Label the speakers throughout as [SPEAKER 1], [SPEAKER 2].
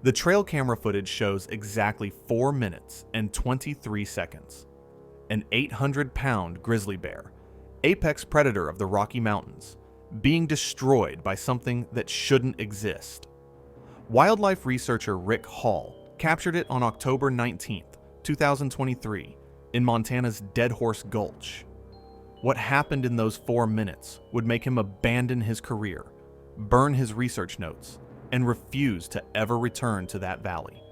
[SPEAKER 1] The trail camera footage shows exactly 4 minutes and 23 seconds. An 800-pound grizzly bear, apex predator of the Rocky Mountains, being destroyed by something that shouldn't exist. Wildlife researcher Rick Hall captured it on October 19, 2023, in Montana's Dead Horse Gulch. What happened in those 4 minutes would make him abandon his career, burn his research notes, and refuse to ever return to that valley.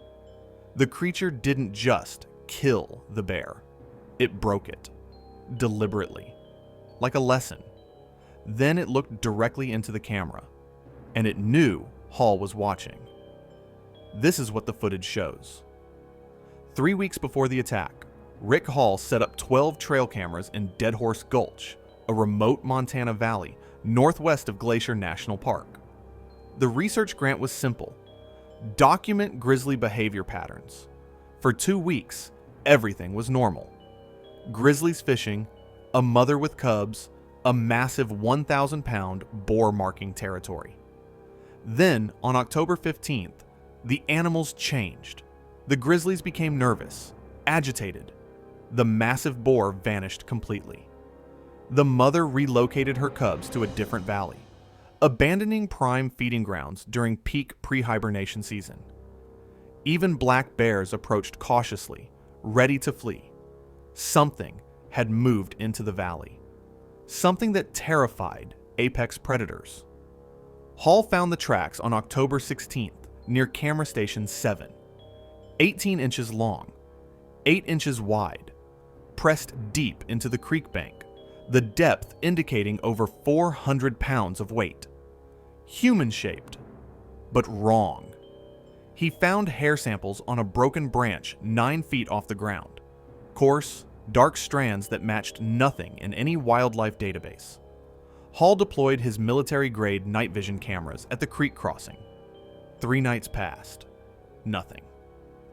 [SPEAKER 1] The creature didn't just kill the bear, it broke it, deliberately, like a lesson. Then it looked directly into the camera, and it knew Hall was watching. This is what the footage shows. 3 weeks before the attack, Rick Hall set up 12 trail cameras in Dead Horse Gulch, a remote Montana valley northwest of Glacier National Park. The research grant was simple: document grizzly behavior patterns. For 2 weeks, everything was normal. Grizzlies fishing, a mother with cubs, a massive 1,000-pound boar marking territory. Then, on October 15th, the animals changed. The grizzlies became nervous, agitated. The massive boar vanished completely. The mother relocated her cubs to a different valley, abandoning prime feeding grounds during peak pre-hibernation season. Even black bears approached cautiously, ready to flee. Something had moved into the valley. Something that terrified apex predators. Hall found the tracks on October 16th near Camera Station 7. 18 inches long, 8 inches wide, pressed deep into the creek bank, the depth indicating over 400 pounds of weight. Human-shaped, but wrong. He found hair samples on a broken branch 9 feet off the ground. Coarse, dark strands that matched nothing in any wildlife database. Hall deployed his military-grade night vision cameras at the creek crossing. 3 nights passed. Nothing.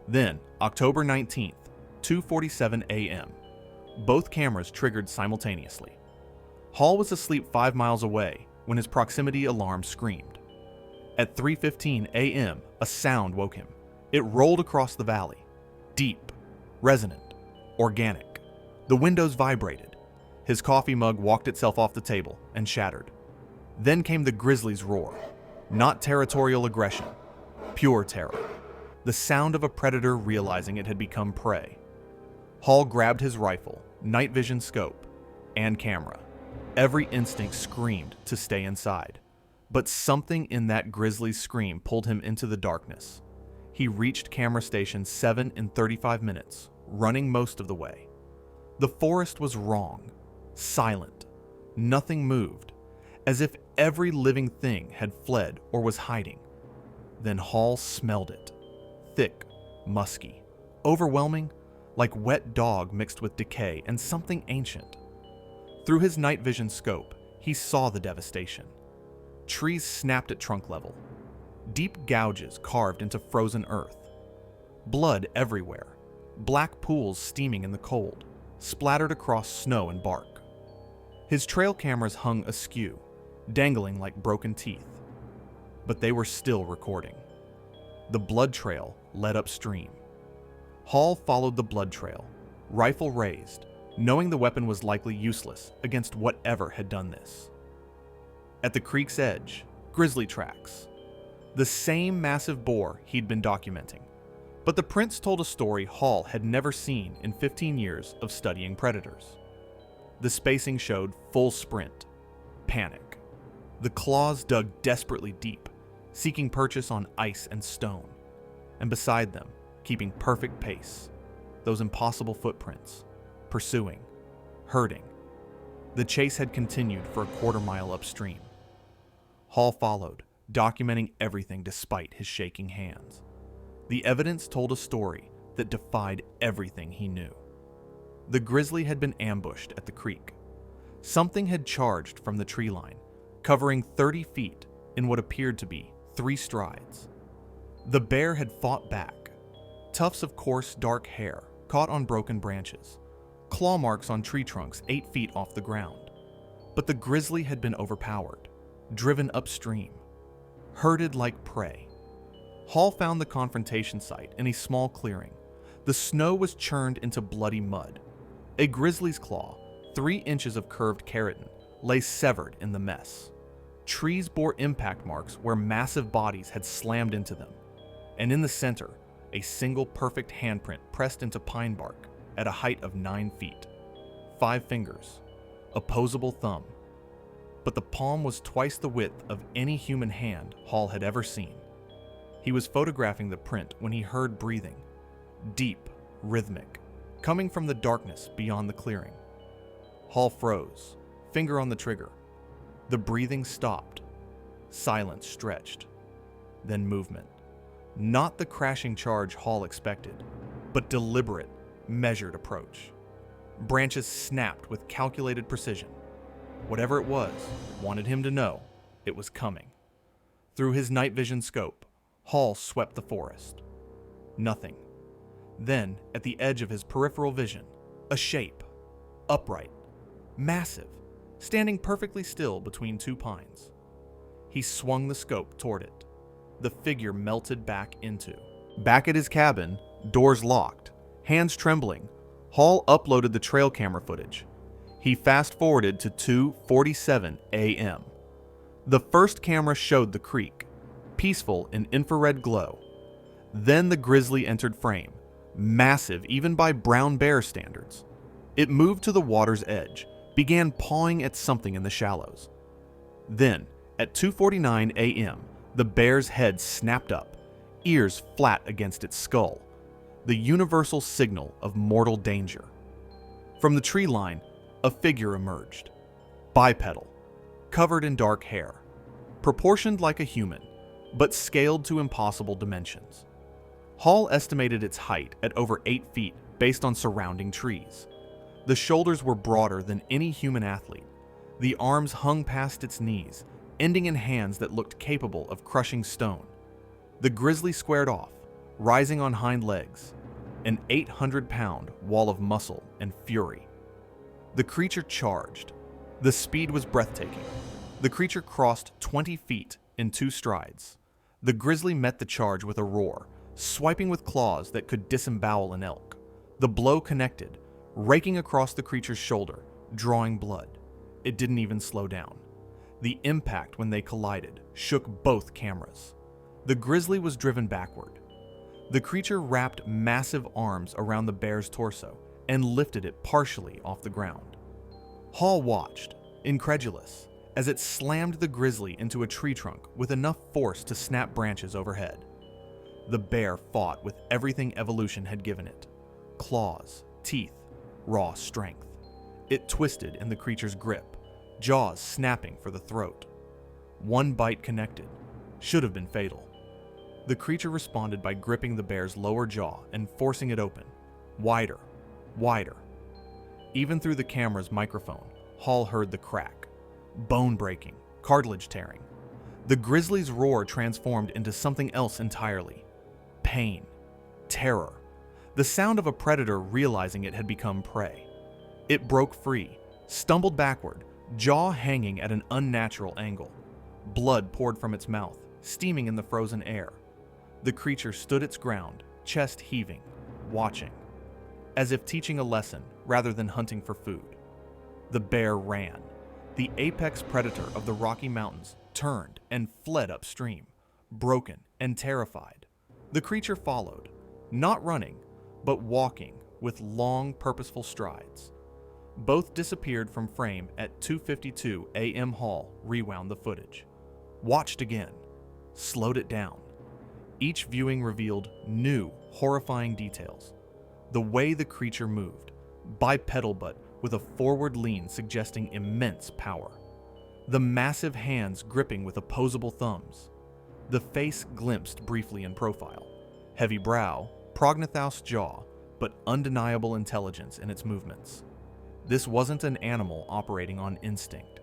[SPEAKER 1] Then, October 19th, 2:47 a.m., both cameras triggered simultaneously. Hall was asleep 5 miles away when his proximity alarm screamed. At 3:15 a.m., a sound woke him. It rolled across the valley. Deep, resonant, organic. The windows vibrated. His coffee mug walked itself off the table and shattered. Then came the grizzly's roar. Not territorial aggression, pure terror. The sound of a predator realizing it had become prey. Hall grabbed his rifle, night vision scope, and camera. Every instinct screamed to stay inside. But something in that grizzly's scream pulled him into the darkness. He reached Camera Station 7 in 35 minutes, running most of the way. The forest was wrong, silent. Nothing moved, as if every living thing had fled or was hiding. Then Hall smelled it. Thick, musky, overwhelming, like wet dog mixed with decay and something ancient. Through his night vision scope, he saw the devastation. Trees snapped at trunk level. Deep gouges carved into frozen earth. Blood everywhere. Black pools steaming in the cold, splattered across snow and bark. His trail cameras hung askew, dangling like broken teeth. But they were still recording. The blood trail led upstream. Hall followed the blood trail, rifle raised, knowing the weapon was likely useless against whatever had done this. At the creek's edge, grizzly tracks. The same massive boar he'd been documenting. But the prints told a story Hall had never seen in 15 years of studying predators. The spacing showed full sprint, panic. The claws dug desperately deep, seeking purchase on ice and stone. And beside them, keeping perfect pace, those impossible footprints, pursuing, herding. The chase had continued for a quarter-mile upstream. Hall followed, documenting everything despite his shaking hands. The evidence told a story that defied everything he knew. The grizzly had been ambushed at the creek. Something had charged from the tree line, covering 30 feet in what appeared to be 3 strides. The bear had fought back. Tufts of coarse, dark hair caught on broken branches, claw marks on tree trunks 8 feet off the ground. But the grizzly had been overpowered, driven upstream, herded like prey. Hall found the confrontation site in a small clearing. The snow was churned into bloody mud. A grizzly's claw, 3 inches of curved keratin, lay severed in the mess. Trees bore impact marks where massive bodies had slammed into them. And in the center, a single perfect handprint pressed into pine bark at a height of 9 feet. 5 fingers. Opposable thumb. But the palm was twice the width of any human hand Hall had ever seen. He was photographing the print when he heard breathing. Deep, rhythmic, coming from the darkness beyond the clearing. Hall froze, finger on the trigger. The breathing stopped. Silence stretched. Then movement. Not the crashing charge Hall expected, but deliberate, measured approach. Branches snapped with calculated precision. Whatever it was, wanted him to know it was coming. Through his night vision scope, Hall swept the forest. Nothing. Then, at the edge of his peripheral vision, a shape. Upright. Massive. Standing perfectly still between 2 pines. He swung the scope toward it. The figure melted back at his cabin, doors locked, hands trembling, Hall uploaded the trail camera footage. He fast-forwarded to 2:47 a.m. The first camera showed the creek, peaceful in infrared glow. Then the grizzly entered frame, massive even by brown bear standards. It moved to the water's edge, began pawing at something in the shallows. Then, at 2:49 a.m., the bear's head snapped up, ears flat against its skull, the universal signal of mortal danger. From the tree line, a figure emerged, bipedal, covered in dark hair, proportioned like a human, but scaled to impossible dimensions. Hall estimated its height at over 8 feet based on surrounding trees. The shoulders were broader than any human athlete. The arms hung past its knees, ending in hands that looked capable of crushing stone. The grizzly squared off, rising on hind legs, an 800-pound wall of muscle and fury. The creature charged. The speed was breathtaking. The creature crossed 20 feet in 2 strides. The grizzly met the charge with a roar, swiping with claws that could disembowel an elk. The blow connected, raking across the creature's shoulder, drawing blood. It didn't even slow down. The impact when they collided shook both cameras. The grizzly was driven backward. The creature wrapped massive arms around the bear's torso and lifted it partially off the ground. Hall watched, incredulous, as it slammed the grizzly into a tree trunk with enough force to snap branches overhead. The bear fought with everything evolution had given it: claws, teeth, raw strength. It twisted in the creature's grip, jaws snapping for the throat. One bite connected, should have been fatal. The creature responded by gripping the bear's lower jaw and forcing it open, wider, wider. Even through the camera's microphone, Hall heard the crack, bone breaking, cartilage tearing. The grizzly's roar transformed into something else entirely: pain, terror, the sound of a predator realizing it had become prey. It broke free, stumbled backward, jaw hanging at an unnatural angle. Blood poured from its mouth, steaming in the frozen air. The creature stood its ground, chest heaving, watching, as if teaching a lesson rather than hunting for food. The bear ran. The apex predator of the Rocky Mountains turned and fled upstream, broken and terrified. The creature followed, not running, but walking with long, purposeful strides. Both disappeared from frame at 2:52 a.m. Hall rewound the footage. Watched again. Slowed it down. Each viewing revealed new, horrifying details. The way the creature moved, bipedal but with a forward lean suggesting immense power. The massive hands gripping with opposable thumbs. The face glimpsed briefly in profile. Heavy brow, prognathouse jaw, but undeniable intelligence in its movements. This wasn't an animal operating on instinct.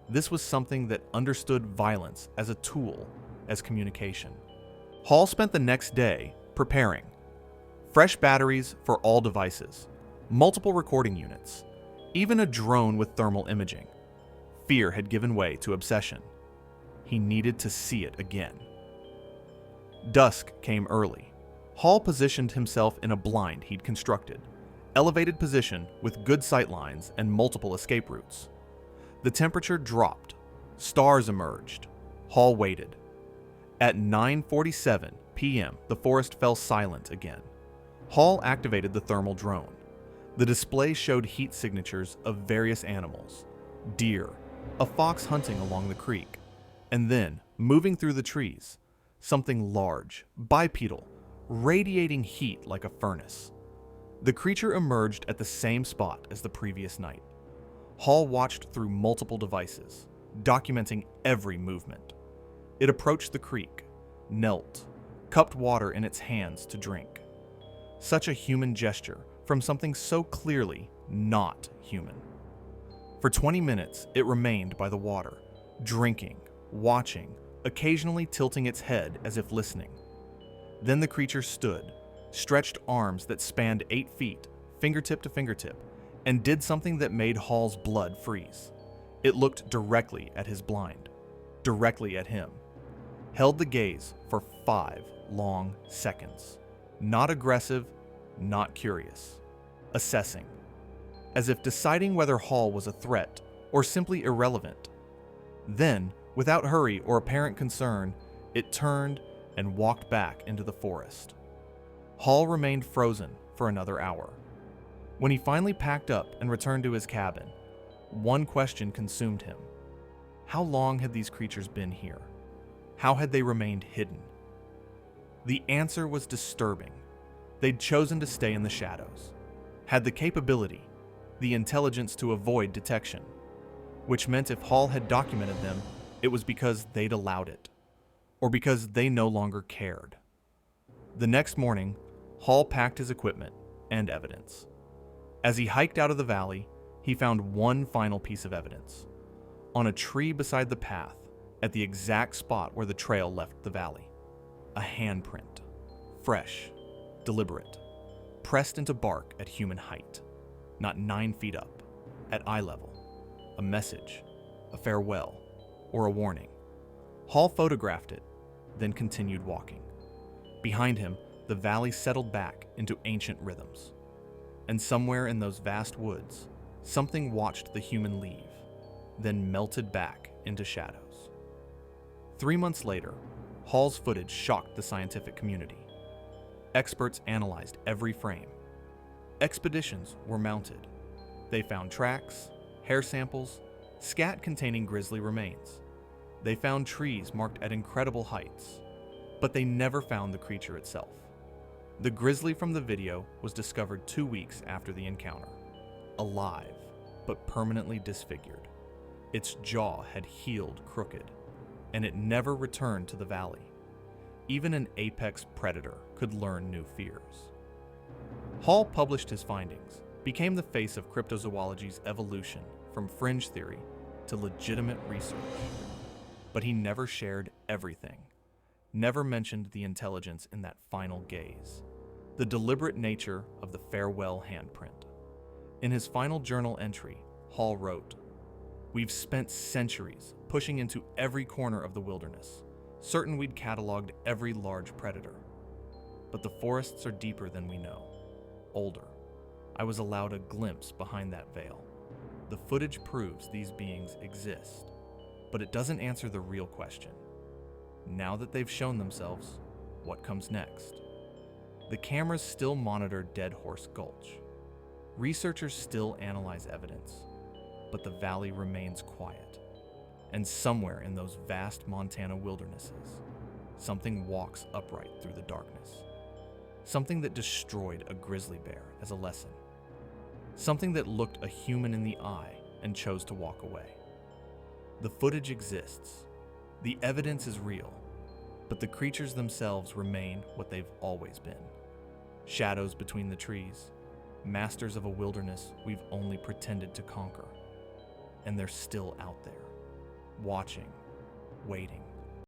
[SPEAKER 1] This was something that understood violence as a tool, as communication. Hall spent the next day preparing. Fresh batteries for all devices, multiple recording units, even a drone with thermal imaging. Fear had given way to obsession. He needed to see it again. Dusk came early. Hall positioned himself in a blind he'd constructed, elevated position with good sight lines and multiple escape routes. The temperature dropped. Stars emerged. Hall waited. At 9:47 p.m., the forest fell silent again. Hall activated the thermal drone. The display showed heat signatures of various animals: deer, a fox hunting along the creek, and then, moving through the trees, something large, bipedal, radiating heat like a furnace. The creature emerged at the same spot as the previous night. Hall watched through multiple devices, documenting every movement. It approached the creek, knelt, cupped water in its hands to drink. Such a human gesture from something so clearly not human. For 20 minutes, it remained by the water, drinking, watching, occasionally tilting its head as if listening. Then the creature stood, stretched arms that spanned 8 feet, fingertip to fingertip, and did something that made Hall's blood freeze. It looked directly at his blind, directly at him, held the gaze for 5 long seconds. Not aggressive, not curious. Assessing, as if deciding whether Hall was a threat or simply irrelevant. Then, without hurry or apparent concern, it turned and walked back into the forest. Hall remained frozen for another hour. When he finally packed up and returned to his cabin, one question consumed him. How long had these creatures been here? How had they remained hidden? The answer was disturbing. They'd chosen to stay in the shadows, had the capability, the intelligence to avoid detection, which meant if Hall had documented them, it was because they'd allowed it, or because they no longer cared. The next morning, Hall packed his equipment and evidence. As he hiked out of the valley, he found one final piece of evidence. On a tree beside the path, at the exact spot where the trail left the valley. A handprint. Fresh, deliberate, pressed into bark at human height, not 9 feet up, at eye level. A message, a farewell, or a warning. Hall photographed it, then continued walking. Behind him, the valley settled back into ancient rhythms. And somewhere in those vast woods, something watched the human leave, then melted back into shadows. 3 months later, Hall's footage shocked the scientific community. Experts analyzed every frame. Expeditions were mounted. They found tracks, hair samples, scat containing grisly remains. They found trees marked at incredible heights, but they never found the creature itself. The grizzly from the video was discovered 2 weeks after the encounter, alive, but permanently disfigured. Its jaw had healed crooked, and it never returned to the valley. Even an apex predator could learn new fears. Hall published his findings, became the face of cryptozoology's evolution from fringe theory to legitimate research. But he never shared everything, never mentioned the intelligence in that final gaze, the deliberate nature of the farewell handprint. In his final journal entry, Hall wrote, "We've spent centuries pushing into every corner of the wilderness, certain we'd cataloged every large predator. But the forests are deeper than we know, older. I was allowed a glimpse behind that veil. The footage proves these beings exist, but it doesn't answer the real question. Now that they've shown themselves, what comes next? The cameras still monitor Dead Horse Gulch. Researchers still analyze evidence, but the valley remains quiet. And somewhere in those vast Montana wildernesses, something walks upright through the darkness. Something that destroyed a grizzly bear as a lesson. Something that looked a human in the eye and chose to walk away. The footage exists. The evidence is real, but the creatures themselves remain what they've always been. Shadows between the trees, masters of a wilderness we've only pretended to conquer. And they're still out there, watching, waiting.